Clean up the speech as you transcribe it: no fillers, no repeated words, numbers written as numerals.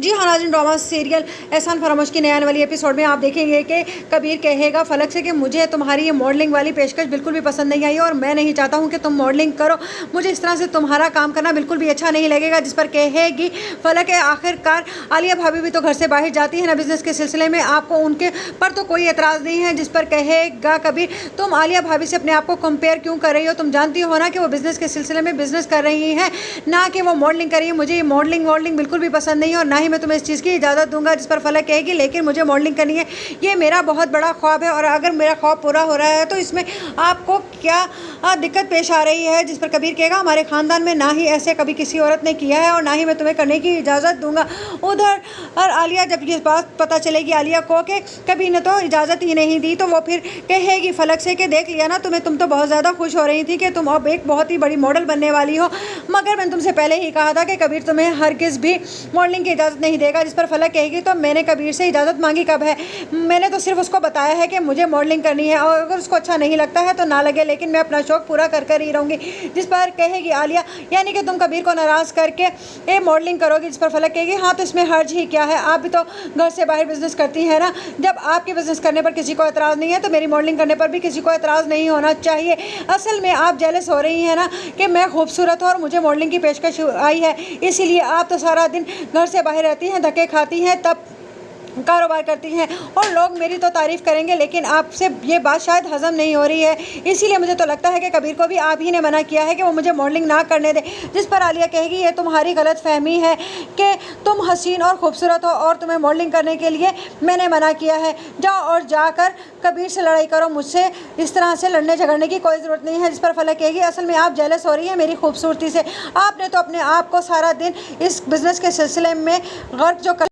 جی ہاں ناظرین، drama serial احسان فراموش کی نئے آنے والی ایپیسوڈ میں آپ دیکھیں گے کہ کبیر کہے گا فلک سے کہ مجھے تمہاری یہ ماڈلنگ والی پیشکش بالکل بھی پسند نہیں آئی اور میں نہیں چاہتا ہوں کہ تم ماڈلنگ کرو، مجھے اس طرح سے تمہارا کام کرنا بالکل بھی اچھا نہیں لگے گا۔ جس پر کہے گی فلک آخر کار عالیہ بھابھی بھی تو گھر سے باہر جاتی ہے نا بزنس کے سلسلے میں، آپ کو ان کے پر تو کوئی اعتراض نہیں ہے۔ جس پر کہے گا کبیر تم عالیہ بھابھی سے اپنے آپ کو کمپیئر کیوں کر رہی ہو، تم جانتی ہو نا کہ وہ بزنس کے سلسلے میں بزنس کر رہی ہیں نہ کہ وہ ماڈلنگ کر رہی ہیں، مجھے یہ ماڈلنگ بالکل بھی پسند نہیں ہے اور نہ ہی میں تمہیں اس چیز کی اجازت دوں گا۔ جس پر فلک کہے گی لیکن مجھے ماڈلنگ کرنی ہے، یہ میرا بہت بڑا خواب ہے اور اگر میرا خواب پورا ہو رہا ہے تو اس میں آپ کو کیا دقت پیش آ رہی ہے۔ جس پر کبیر کہے گا ہمارے خاندان میں نہ ہی ایسے کبھی کسی عورت نے کیا ہے اور نہ ہی میں تمہیں کرنے کی اجازت دوں گا۔ ادھر عالیہ جب یہ بات پتہ چلے گی عالیہ کو کہ کبیر نے تو اجازت ہی نہیں دی تو وہ پھر کہے گی فلک سے کہ دیکھ لیا نا تم تو بہت زیادہ خوش ہو رہی تھی کہ تم اب ایک بہت ہی بڑی ماڈل بننے والی ہو، مگر میں نے تم سے پہلے ہی کہا تھا کہ کبیر تمہیں ہرگز بھی ماڈلنگ کی اجازت نہیں دے گا۔ جس پر فلک کہے گی تو میں نے کبیر سے اجازت مانگی کب ہے، میں نے تو صرف اس کو بتایا ہے کہ مجھے ماڈلنگ کرنی ہے اور اگر اس کو اچھا نہیں لگتا ہے تو نہ لگے، لیکن میں اپنا شوق پورا کر کر ہی رہوں گی۔ جس پر کہے گی عالیہ یعنی کہ تم کبیر کو ناراض کر کے ماڈلنگ کرو گی۔ جس پر فلک کہے گی ہاں تو اس میں حرج ہی کیا ہے، آپ بھی تو گھر سے باہر بزنس کرتی ہیں نا، جب آپ کے بزنس کرنے پر کسی کو اعتراض نہیں ہے تو میری ماڈلنگ کرنے پر بھی کسی کو اعتراض نہیں ہونا چاہیے۔ اصل میں آپ جیلس ہو رہی ہیں نا کہ میں خوبصورت ہوں اور مجھے ماڈلنگ کی پیشکش آئی ہے، اسی لیے آپ تو سارا دن گھر سے باہر رہتی ہیں، دھکے کھاتی ہیں، تب کاروبار کرتی ہیں اور لوگ میری تو تعریف کریں گے، لیکن آپ سے یہ بات شاید ہضم نہیں ہو رہی ہے، اسی لیے مجھے تو لگتا ہے کہ کبیر کو بھی آپ ہی نے منع کیا ہے کہ وہ مجھے ماڈلنگ نہ کرنے دے۔ جس پر عالیہ کہے گی یہ تمہاری غلط فہمی ہے کہ تم حسین اور خوبصورت ہو اور تمہیں ماڈلنگ کرنے کے لیے میں نے منع کیا ہے، جاؤ اور جا کر کبیر سے لڑائی کرو، مجھ سے اس طرح سے لڑنے جھگڑنے کی کوئی ضرورت نہیں ہے۔ جس پر فلک کہے گی اصل میں آپ جیلس ہو رہی ہیں میری خوبصورتی سے، آپ نے تو اپنے آپ کو سارا دن اس بزنس کے سلسلے میں غرق جو